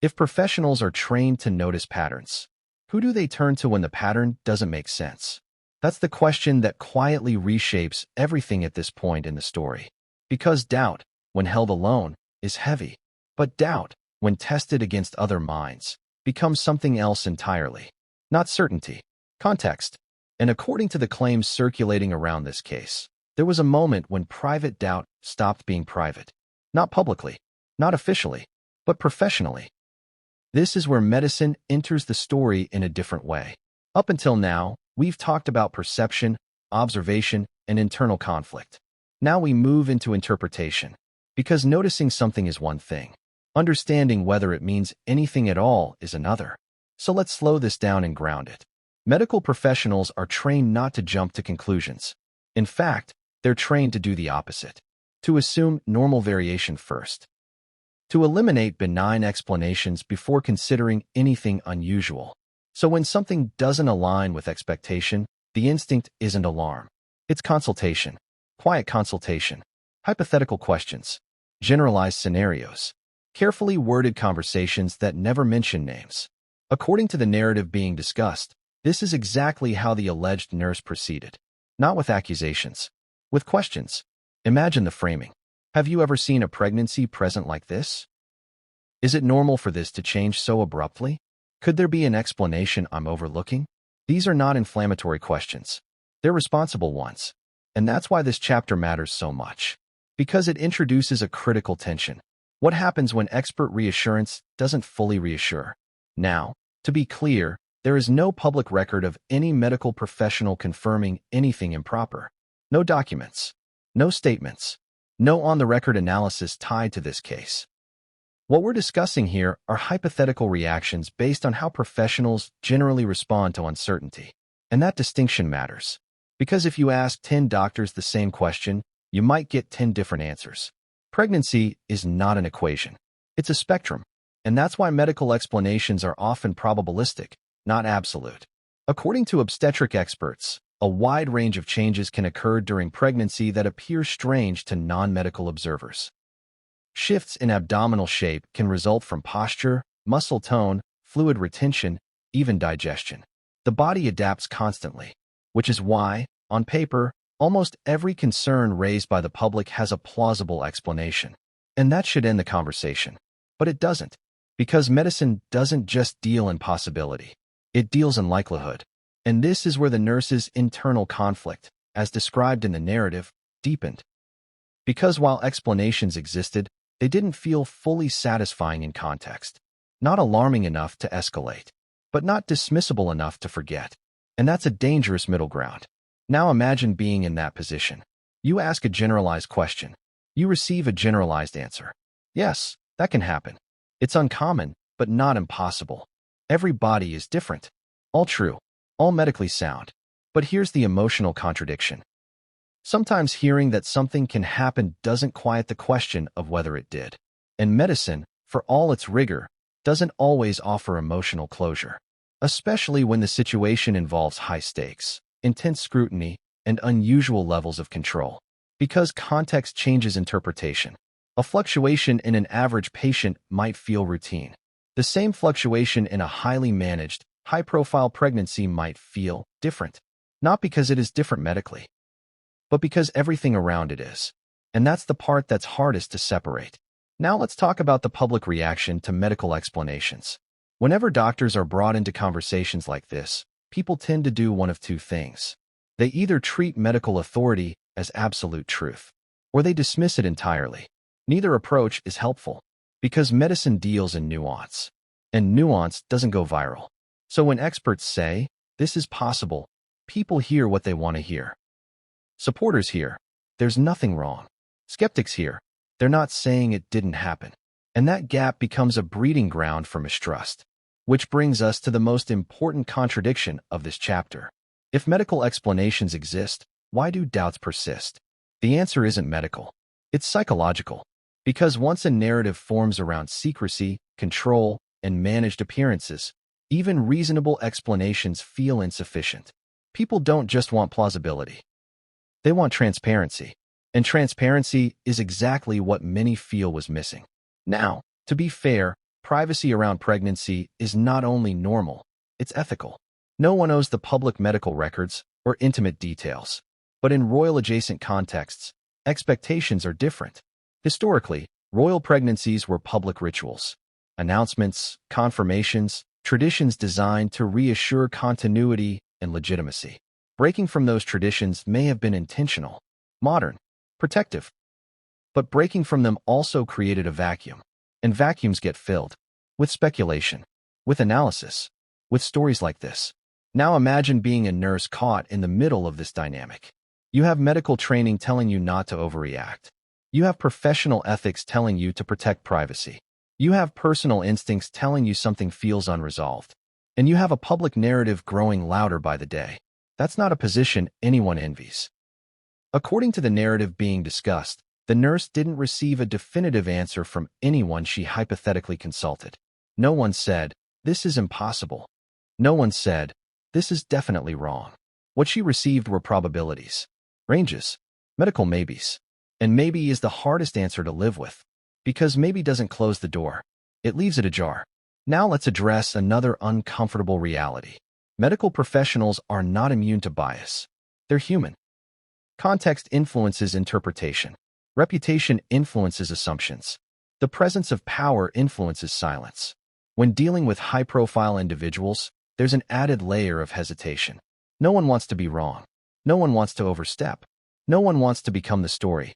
If professionals are trained to notice patterns, who do they turn to when the pattern doesn't make sense? That's the question that quietly reshapes everything at this point in the story. Because doubt, when held alone, is heavy. But doubt, when tested against other minds, becomes something else entirely. Not certainty, context. And according to the claims circulating around this case, there was a moment when private doubt stopped being private. Not publicly, not officially, but professionally. This is where medicine enters the story in a different way. Up until now, we've talked about perception, observation, and internal conflict. Now we move into interpretation. Because noticing something is one thing. Understanding whether it means anything at all is another. So let's slow this down and ground it. Medical professionals are trained not to jump to conclusions. In fact, they're trained to do the opposite. To assume normal variation first. To eliminate benign explanations before considering anything unusual. So when something doesn't align with expectation, the instinct isn't alarm. It's consultation. Quiet consultation. Hypothetical questions. Generalized scenarios. Carefully worded conversations that never mention names. According to the narrative being discussed, this is exactly how the alleged nurse proceeded. Not with accusations. With questions. Imagine the framing. Have you ever seen a pregnancy present like this? Is it normal for this to change so abruptly? Could there be an explanation I'm overlooking? These are not inflammatory questions. They're responsible ones. And that's why this chapter matters so much. Because it introduces a critical tension. What happens when expert reassurance doesn't fully reassure? Now, to be clear, there is no public record of any medical professional confirming anything improper. No documents. No statements. No on-the-record analysis tied to this case. What we're discussing here are hypothetical reactions based on how professionals generally respond to uncertainty. And that distinction matters. Because if you ask 10 doctors the same question, you might get 10 different answers. Pregnancy is not an equation. It's a spectrum. And that's why medical explanations are often probabilistic, not absolute. According to obstetric experts, a wide range of changes can occur during pregnancy that appear strange to non-medical observers. Shifts in abdominal shape can result from posture, muscle tone, fluid retention, even digestion. The body adapts constantly, which is why, on paper, almost every concern raised by the public has a plausible explanation. And that should end the conversation. But it doesn't, because medicine doesn't just deal in possibility. It deals in likelihood. And this is where the nurse's internal conflict, as described in the narrative, deepened. Because while explanations existed, they didn't feel fully satisfying in context. Not alarming enough to escalate, but not dismissible enough to forget. And that's a dangerous middle ground. Now imagine being in that position. You ask a generalized question. You receive a generalized answer. Yes, that can happen. It's uncommon, but not impossible. Every body is different. All true. All medically sound. But here's the emotional contradiction. Sometimes hearing that something can happen doesn't quiet the question of whether it did. And medicine, for all its rigor, doesn't always offer emotional closure. Especially when the situation involves high stakes, intense scrutiny, and unusual levels of control. Because context changes interpretation. A fluctuation in an average patient might feel routine. The same fluctuation in a highly managed, high-profile pregnancy might feel different. Not because it is different medically, but because everything around it is. And that's the part that's hardest to separate. Now let's talk about the public reaction to medical explanations. Whenever doctors are brought into conversations like this, people tend to do one of two things. They either treat medical authority as absolute truth, or they dismiss it entirely. Neither approach is helpful, because medicine deals in nuance, and nuance doesn't go viral. So when experts say, this is possible, people hear what they want to hear. Supporters hear, there's nothing wrong. Skeptics hear, they're not saying it didn't happen. And that gap becomes a breeding ground for mistrust. Which brings us to the most important contradiction of this chapter. If medical explanations exist, why do doubts persist? The answer isn't medical. It's psychological. Because once a narrative forms around secrecy, control, and managed appearances, even reasonable explanations feel insufficient. People don't just want plausibility. They want transparency. And transparency is exactly what many feel was missing. Now, to be fair, privacy around pregnancy is not only normal, it's ethical. No one owes the public medical records or intimate details. But in royal-adjacent contexts, expectations are different. Historically, royal pregnancies were public rituals. Announcements, confirmations, traditions designed to reassure continuity and legitimacy. Breaking from those traditions may have been intentional, modern, protective. But breaking from them also created a vacuum. And vacuums get filled with speculation, with analysis, with stories like this. Now imagine being a nurse caught in the middle of this dynamic. You have medical training telling you not to overreact. You have professional ethics telling you to protect privacy. You have personal instincts telling you something feels unresolved. And you have a public narrative growing louder by the day. That's not a position anyone envies. According to the narrative being discussed, the nurse didn't receive a definitive answer from anyone she hypothetically consulted. No one said, this is impossible. No one said, this is definitely wrong. What she received were probabilities, ranges, medical maybes. And maybe is the hardest answer to live with, because maybe doesn't close the door. It leaves it ajar. Now let's address another uncomfortable reality. Medical professionals are not immune to bias. They're human. Context influences interpretation. Reputation influences assumptions. The presence of power influences silence. When dealing with high-profile individuals, there's an added layer of hesitation. No one wants to be wrong. No one wants to overstep. No one wants to become the story.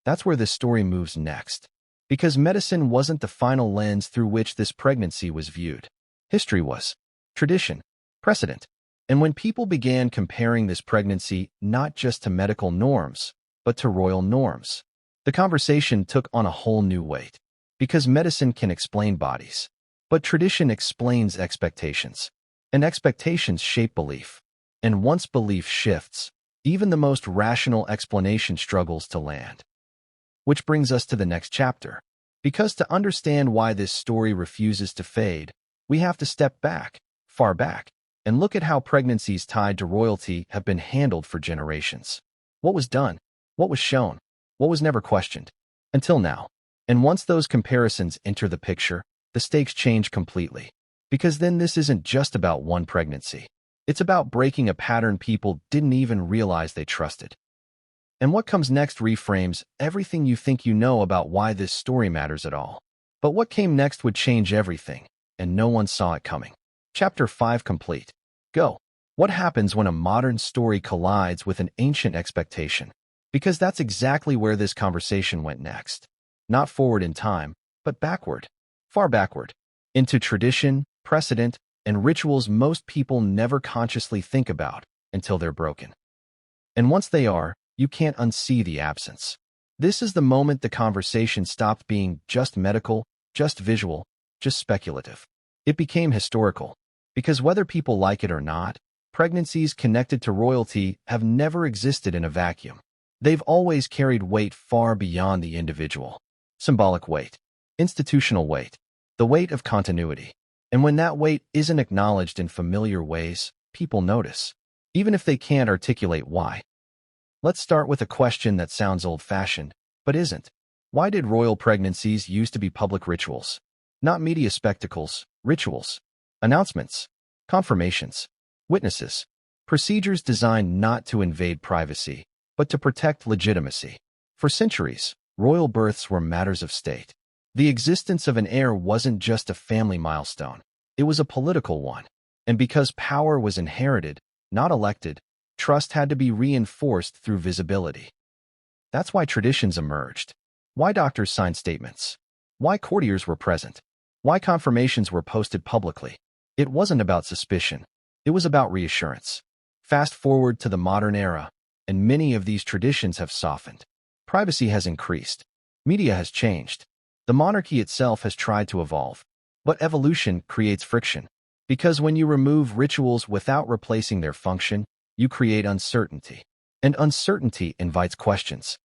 That's where this story moves next. Because medicine wasn't the final lens through which this pregnancy was viewed. History was. Tradition. Precedent. And when people began comparing this pregnancy not just to medical norms, but to royal norms, the conversation took on a whole new weight. Because medicine can explain bodies, but tradition explains expectations. And expectations shape belief. And once belief shifts, even the most rational explanation struggles to land. Which brings us to the next chapter. Because to understand why this story refuses to fade, we have to step back, far back, and look at how pregnancies tied to royalty have been handled for generations. What was done? What was shown? What was never questioned? Until now. And once those comparisons enter the picture, the stakes change completely. Because then this isn't just about one pregnancy. It's about breaking a pattern people didn't even realize they trusted. And what comes next reframes everything you think you know about why this story matters at all. But what came next would change everything, and no one saw it coming. Chapter 5 complete. Go. What happens when a modern story collides with an ancient expectation? Because that's exactly where this conversation went next. Not forward in time, but backward. Far backward. Into tradition, precedent, and rituals most people never consciously think about until they're broken. And once they are, you can't unsee the absence. This is the moment the conversation stopped being just medical, just visual, just speculative. It became historical. Because whether people like it or not, pregnancies connected to royalty have never existed in a vacuum. They've always carried weight far beyond the individual. Symbolic weight. Institutional weight. The weight of continuity. And when that weight isn't acknowledged in familiar ways, people notice. Even if they can't articulate why. Let's start with a question that sounds old-fashioned, but isn't. Why did royal pregnancies used to be public rituals? Not media spectacles, rituals. Announcements. Confirmations. Witnesses. Procedures designed not to invade privacy, but to protect legitimacy. For centuries, royal births were matters of state. The existence of an heir wasn't just a family milestone. It was a political one. And because power was inherited, not elected, trust had to be reinforced through visibility. That's why traditions emerged. Why doctors signed statements. Why courtiers were present. Why confirmations were posted publicly. It wasn't about suspicion. It was about reassurance. Fast forward to the modern era, and many of these traditions have softened. Privacy has increased. Media has changed. The monarchy itself has tried to evolve. But evolution creates friction. Because when you remove rituals without replacing their function, you create uncertainty. And uncertainty invites questions.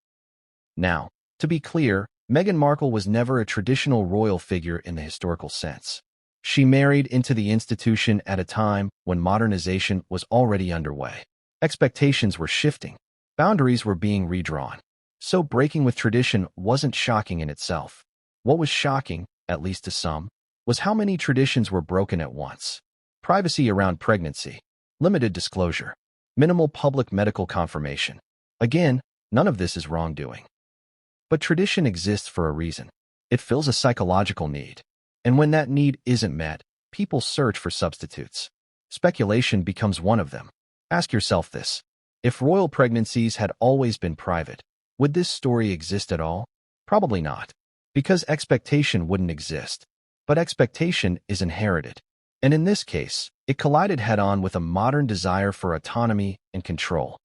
Now, to be clear, Meghan Markle was never a traditional royal figure in the historical sense. She married into the institution at a time when modernization was already underway. Expectations were shifting. Boundaries were being redrawn. So breaking with tradition wasn't shocking in itself. What was shocking, at least to some, was how many traditions were broken at once. Privacy around pregnancy. Limited disclosure. Minimal public medical confirmation. Again, none of this is wrongdoing. But tradition exists for a reason. It fills a psychological need. And when that need isn't met, people search for substitutes. Speculation becomes one of them. Ask yourself this. If royal pregnancies had always been private, would this story exist at all? Probably not. Because expectation wouldn't exist. But expectation is inherited. And in this case, it collided head-on with a modern desire for autonomy and control.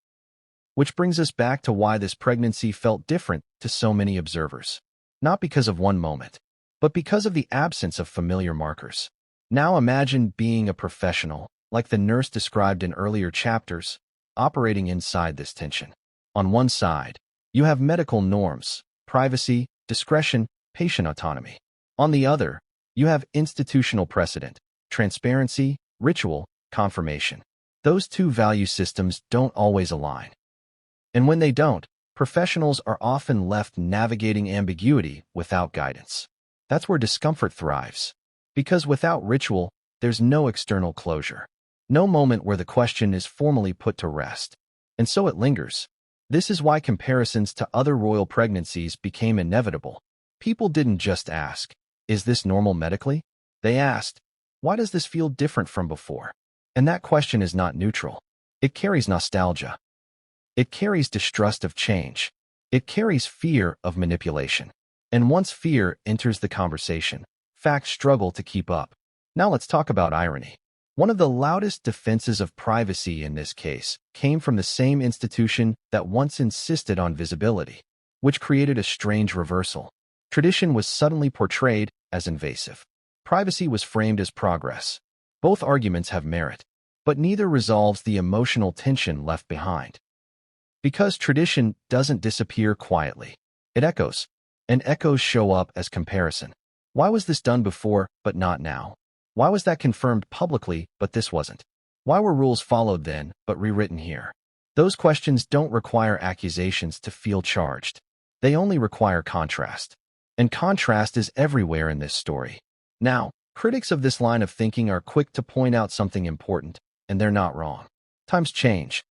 Which brings us back to why this pregnancy felt different to so many observers. Not because of one moment, but because of the absence of familiar markers. Now imagine being a professional, like the nurse described in earlier chapters, operating inside this tension. On one side, you have medical norms, privacy, discretion, patient autonomy. On the other, you have institutional precedent, transparency, ritual, confirmation. Those two value systems don't always align. And when they don't, professionals are often left navigating ambiguity without guidance. That's where discomfort thrives. Because without ritual, there's no external closure. No moment where the question is formally put to rest. And so it lingers. This is why comparisons to other royal pregnancies became inevitable. People didn't just ask, "Is this normal medically?" They asked, "Why does this feel different from before?" And that question is not neutral. It carries nostalgia. It carries distrust of change. It carries fear of manipulation. And once fear enters the conversation, facts struggle to keep up. Now let's talk about irony. One of the loudest defenses of privacy in this case came from the same institution that once insisted on visibility, which created a strange reversal. Tradition was suddenly portrayed as invasive. Privacy was framed as progress. Both arguments have merit, but neither resolves the emotional tension left behind. Because tradition doesn't disappear quietly. It echoes, and echoes show up as comparison. Why was this done before, but not now? Why was that confirmed publicly, but this wasn't? Why were rules followed then, but rewritten here? Those questions don't require accusations to feel charged. They only require contrast. And contrast is everywhere in this story. Now, critics of this line of thinking are quick to point out something important, and they're not wrong. Times change.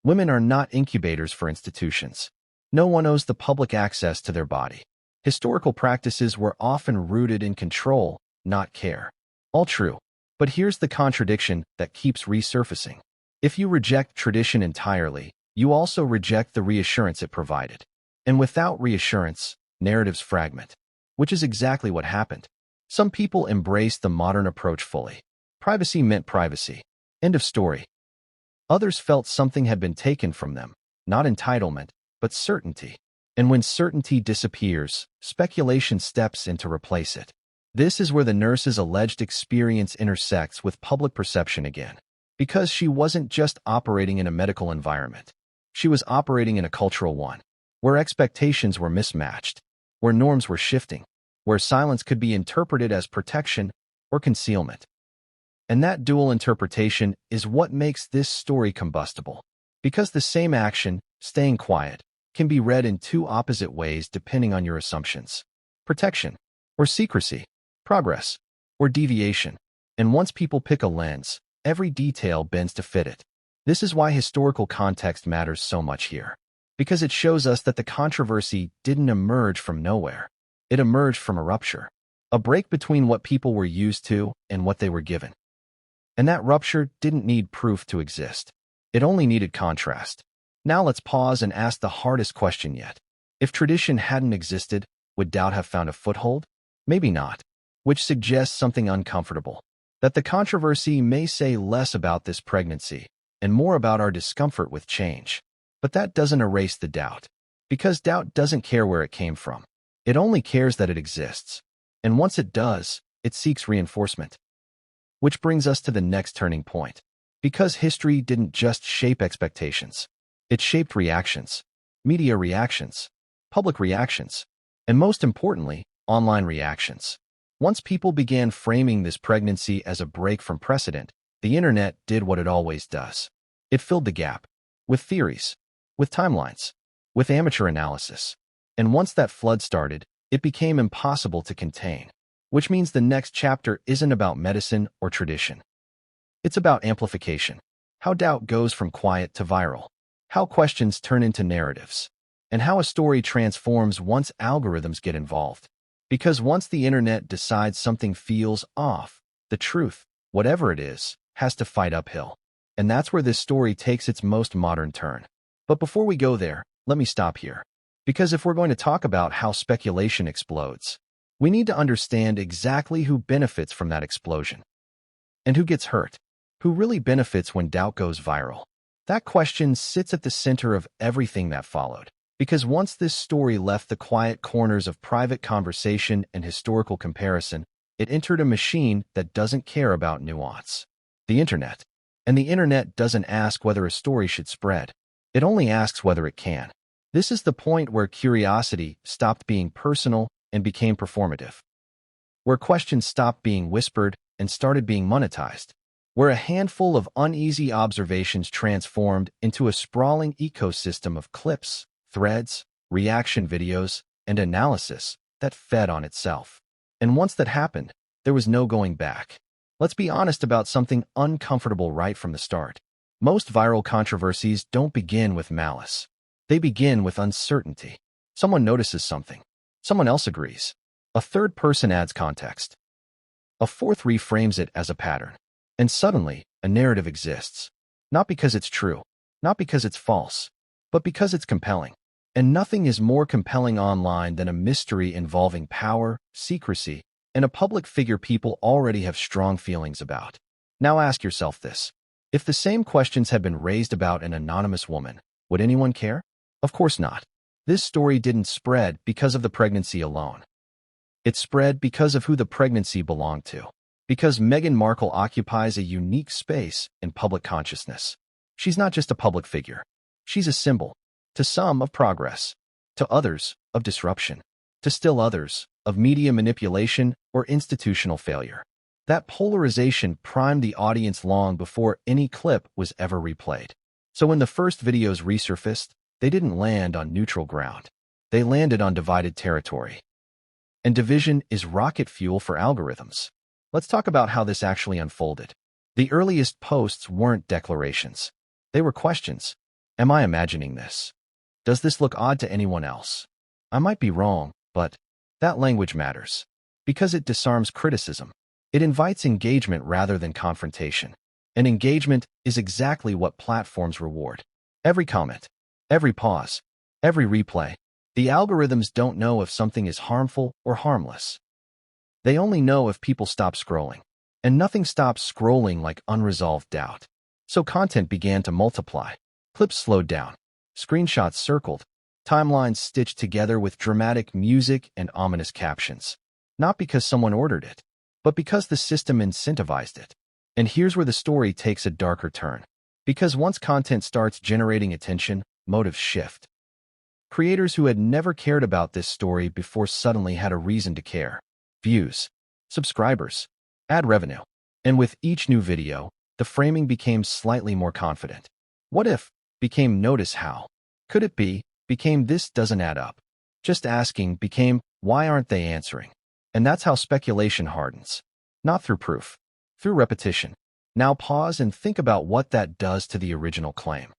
Women are not incubators for institutions. No one owes the public access to their body. Historical practices were often rooted in control, not care. All true. But here's the contradiction that keeps resurfacing. If you reject tradition entirely, you also reject the reassurance it provided. And without reassurance, narratives fragment. Which is exactly what happened. Some people embraced the modern approach fully. Privacy meant privacy. End of story. Others felt something had been taken from them, not entitlement, but certainty. And when certainty disappears, speculation steps in to replace it. This is where the nurse's alleged experience intersects with public perception again. Because she wasn't just operating in a medical environment. She was operating in a cultural one, where expectations were mismatched, where norms were shifting, where silence could be interpreted as protection or concealment. And that dual interpretation is what makes this story combustible. Because the same action, staying quiet, can be read in two opposite ways depending on your assumptions. Protection or secrecy, progress or deviation. And once people pick a lens, every detail bends to fit it. This is why historical context matters so much here. Because it shows us that the controversy didn't emerge from nowhere. It emerged from a rupture. A break between what people were used to and what they were given. And that rupture didn't need proof to exist. It only needed contrast. Now let's pause and ask the hardest question yet. If tradition hadn't existed, would doubt have found a foothold? Maybe not. Which suggests something uncomfortable. That the controversy may say less about this pregnancy and more about our discomfort with change. But that doesn't erase the doubt. Because doubt doesn't care where it came from. It only cares that it exists. And once it does, it seeks reinforcement. Which brings us to the next turning point. Because history didn't just shape expectations. It shaped reactions. Media reactions. Public reactions. And most importantly, online reactions. Once people began framing this pregnancy as a break from precedent, the internet did what it always does. It filled the gap. With theories. With timelines. With amateur analysis. And once that flood started, it became impossible to contain. Which means the next chapter isn't about medicine or tradition. It's about amplification. How doubt goes from quiet to viral. How questions turn into narratives. And how a story transforms once algorithms get involved. Because once the internet decides something feels off, the truth, whatever it is, has to fight uphill. And that's where this story takes its most modern turn. But before we go there, let me stop here. Because if we're going to talk about how speculation explodes, we need to understand exactly who benefits from that explosion. And who gets hurt. Who really benefits when doubt goes viral. That question sits at the center of everything that followed. Because once this story left the quiet corners of private conversation and historical comparison, it entered a machine that doesn't care about nuance. The internet. And the internet doesn't ask whether a story should spread. It only asks whether it can. This is the point where curiosity stopped being personal and became performative. Where questions stopped being whispered and started being monetized. Where a handful of uneasy observations transformed into a sprawling ecosystem of clips, threads, reaction videos, and analysis that fed on itself. And once that happened, there was no going back. Let's be honest about something uncomfortable right from the start. Most viral controversies don't begin with malice. They begin with uncertainty. Someone notices something. Someone else agrees. A third person adds context. A fourth reframes it as a pattern. And suddenly, a narrative exists. Not because it's true, not because it's false, but because it's compelling. And nothing is more compelling online than a mystery involving power, secrecy, and a public figure people already have strong feelings about. Now ask yourself this. If the same questions had been raised about an anonymous woman, would anyone care? Of course not. This story didn't spread because of the pregnancy alone. It spread because of who the pregnancy belonged to. Because Meghan Markle occupies a unique space in public consciousness. She's not just a public figure. She's a symbol, to some of progress, to others of disruption, to still others of media manipulation or institutional failure. That polarization primed the audience long before any clip was ever replayed. So when the first videos resurfaced, they didn't land on neutral ground. They landed on divided territory. And division is rocket fuel for algorithms. Let's talk about how this actually unfolded. The earliest posts weren't declarations. They were questions. Am I imagining this? Does this look odd to anyone else? I might be wrong, but that language matters. Because it disarms criticism. It invites engagement rather than confrontation. And engagement is exactly what platforms reward. Every comment, every pause, every replay. The algorithms don't know if something is harmful or harmless. They only know if people stop scrolling. And nothing stops scrolling like unresolved doubt. So content began to multiply. Clips slowed down. Screenshots circled. Timelines stitched together with dramatic music and ominous captions. Not because someone ordered it, but because the system incentivized it. And here's where the story takes a darker turn. Because once content starts generating attention, motives shift. Creators who had never cared about this story before suddenly had a reason to care. Views, subscribers, ad revenue. And with each new video, the framing became slightly more confident. What if became notice how? Could it be became this doesn't add up? Just asking became why aren't they answering? And that's how speculation hardens. Not through proof, through repetition. Now pause and think about what that does to the original claim.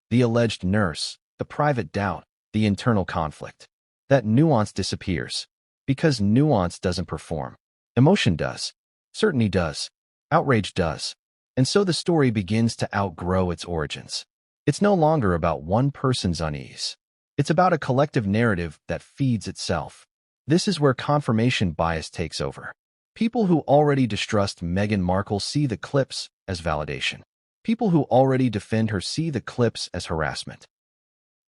The alleged nurse, the private doubt, the internal conflict. That nuance disappears. Because nuance doesn't perform. Emotion does. Certainty does. Outrage does. And so the story begins to outgrow its origins. It's no longer about one person's unease. It's about a collective narrative that feeds itself. This is where confirmation bias takes over. People who already distrust Meghan Markle see the clips as validation. People who already defend her see the clips as harassment.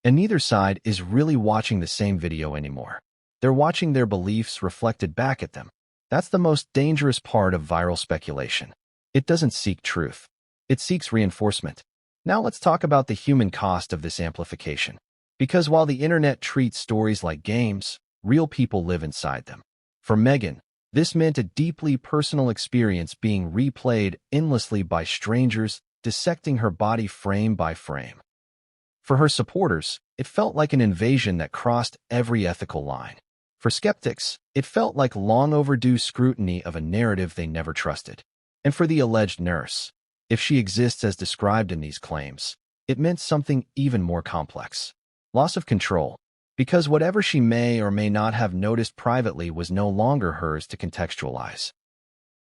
And neither side is really watching the same video anymore. They're watching their beliefs reflected back at them. That's the most dangerous part of viral speculation. It doesn't seek truth. It seeks reinforcement. Now let's talk about the human cost of this amplification. Because while the internet treats stories like games, real people live inside them. For Meghan, this meant a deeply personal experience being replayed endlessly by strangers, dissecting her body frame by frame. For her supporters, it felt like an invasion that crossed every ethical line. For skeptics, it felt like long overdue scrutiny of a narrative they never trusted. And for the alleged nurse, if she exists as described in these claims, it meant something even more complex. Loss of control. Because whatever she may or may not have noticed privately was no longer hers to contextualize.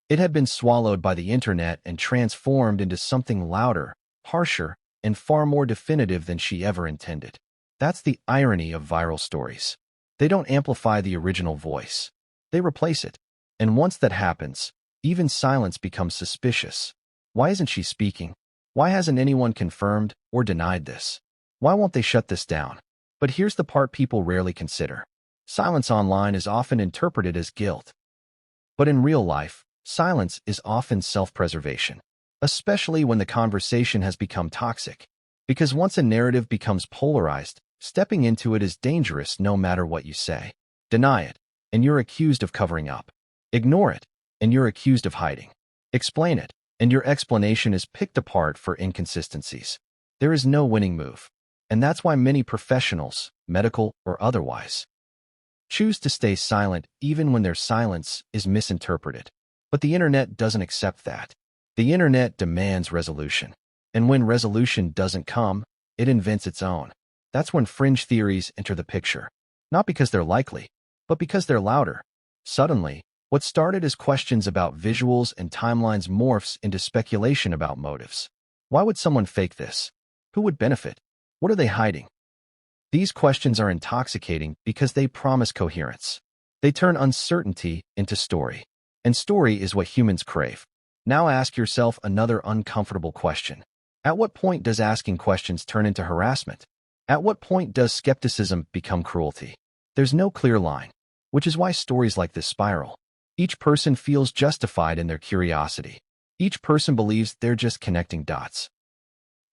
It had been swallowed by the internet and transformed into something louder, harsher, and far more definitive than she ever intended. That's the irony of viral stories. They don't amplify the original voice. They replace it. And once that happens, even silence becomes suspicious. Why isn't she speaking? Why hasn't anyone confirmed or denied this? Why won't they shut this down? But here's the part people rarely consider. Silence online is often interpreted as guilt. But in real life, silence is often self-preservation, especially when the conversation has become toxic. Because once a narrative becomes polarized, stepping into it is dangerous no matter what you say. Deny it, and you're accused of covering up. Ignore it, and you're accused of hiding. Explain it, and your explanation is picked apart for inconsistencies. There is no winning move. And that's why many professionals, medical or otherwise, choose to stay silent even when their silence is misinterpreted. But the internet doesn't accept that. The internet demands resolution. And when resolution doesn't come, it invents its own. That's when fringe theories enter the picture. Not because they're likely, but because they're louder. Suddenly, what started as questions about visuals and timelines morphs into speculation about motives. Why would someone fake this? Who would benefit? What are they hiding? These questions are intoxicating because they promise coherence. They turn uncertainty into story. And story is what humans crave. Now ask yourself another uncomfortable question. At what point does asking questions turn into harassment? At what point does skepticism become cruelty? There's no clear line, which is why stories like this spiral. Each person feels justified in their curiosity. Each person believes they're just connecting dots.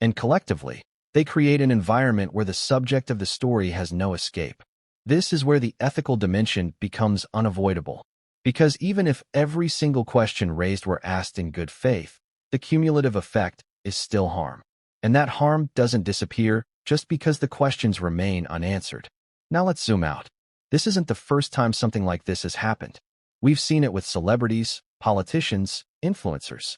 And collectively, they create an environment where the subject of the story has no escape. This is where the ethical dimension becomes unavoidable. Because even if every single question raised were asked in good faith, the cumulative effect is still harm. And that harm doesn't disappear just because the questions remain unanswered. Now let's zoom out. This isn't the first time something like this has happened. We've seen it with celebrities, politicians, influencers.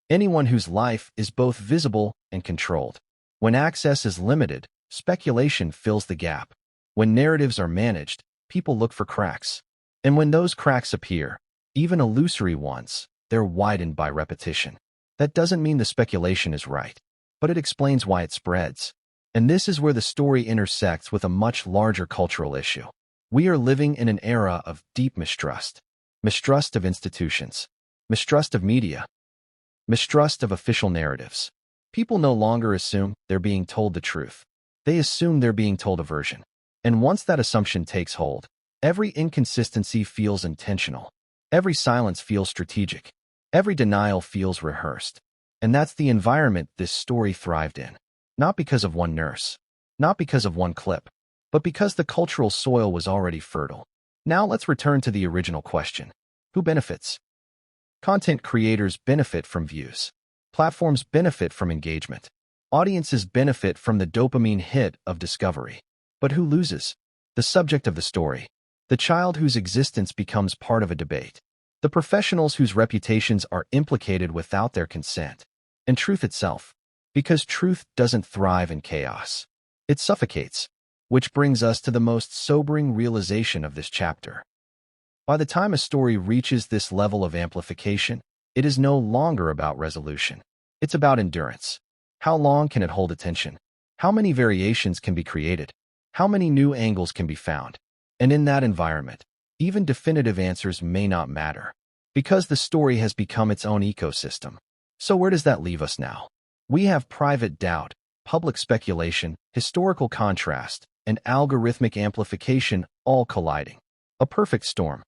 Anyone whose life is both visible and controlled. When access is limited, speculation fills the gap. When narratives are managed, people look for cracks. And when those cracks appear, even illusory ones, they're widened by repetition. That doesn't mean the speculation is right, but it explains why it spreads. And this is where the story intersects with a much larger cultural issue. We are living in an era of deep mistrust. Mistrust of institutions. Mistrust of media. Mistrust of official narratives. People no longer assume they're being told the truth. They assume they're being told a version. And once that assumption takes hold, every inconsistency feels intentional. Every silence feels strategic. Every denial feels rehearsed. And that's the environment this story thrived in. Not because of one nurse. Not because of one clip. But because the cultural soil was already fertile. Now let's return to the original question. Who benefits? Content creators benefit from views. Platforms benefit from engagement. Audiences benefit from the dopamine hit of discovery. But who loses? The subject of the story. The child whose existence becomes part of a debate. The professionals whose reputations are implicated without their consent. And truth itself. Because truth doesn't thrive in chaos. It suffocates. Which brings us to the most sobering realization of this chapter. By the time a story reaches this level of amplification, it is no longer about resolution. It's about endurance. How long can it hold attention? How many variations can be created? How many new angles can be found? And in that environment, even definitive answers may not matter, because the story has become its own ecosystem. So where does that leave us now? We have private doubt, public speculation, historical contrast, and algorithmic amplification all colliding. A perfect storm.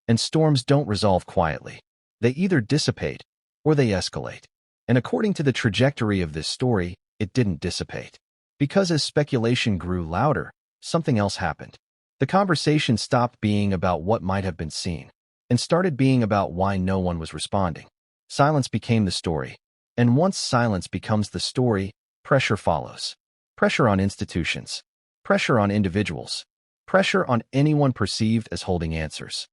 And storms don't resolve quietly. They either dissipate or they escalate. And according to the trajectory of this story, it didn't dissipate. Because as speculation grew louder, something else happened. The conversation stopped being about what might have been seen and started being about why no one was responding. Silence became the story. And once silence becomes the story, pressure follows. Pressure on institutions. Pressure on individuals. Pressure on anyone perceived as holding answers.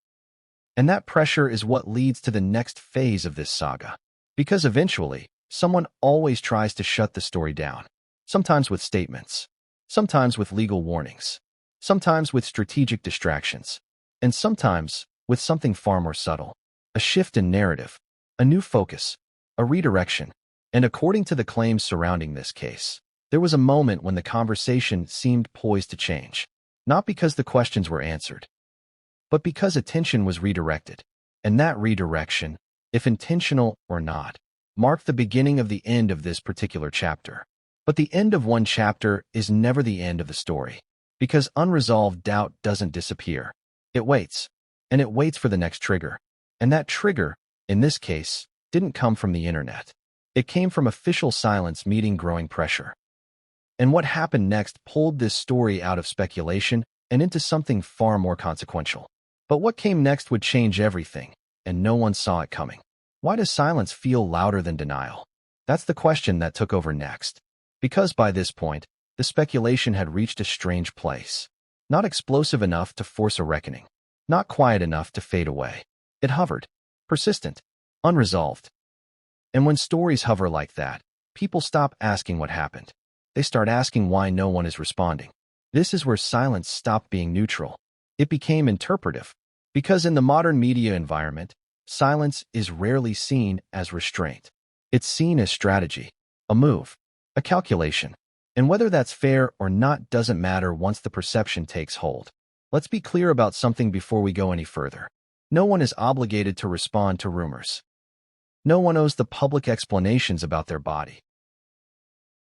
And that pressure is what leads to the next phase of this saga. Because eventually, someone always tries to shut the story down. Sometimes with statements. Sometimes with legal warnings. Sometimes with strategic distractions. And sometimes with something far more subtle. A shift in narrative. A new focus. A redirection. And according to the claims surrounding this case, there was a moment when the conversation seemed poised to change. Not because the questions were answered, but because attention was redirected. And that redirection, if intentional or not, marked the beginning of the end of this particular chapter. But the end of one chapter is never the end of the story. Because unresolved doubt doesn't disappear. It waits. And it waits for the next trigger. And that trigger, in this case, didn't come from the internet. It came from official silence meeting growing pressure. And what happened next pulled this story out of speculation and into something far more consequential. But what came next would change everything, and no one saw it coming. Why does silence feel louder than denial? That's the question that took over next. Because by this point, the speculation had reached a strange place. Not explosive enough to force a reckoning. Not quiet enough to fade away. It hovered. Persistent. Unresolved. And when stories hover like that, people stop asking what happened. They start asking why no one is responding. This is where silence stopped being neutral. It became interpretive, because in the modern media environment, silence is rarely seen as restraint. It's seen as strategy, a move, a calculation. And whether that's fair or not doesn't matter once the perception takes hold. Let's be clear about something before we go any further. No one is obligated to respond to rumors. No one owes the public explanations about their body,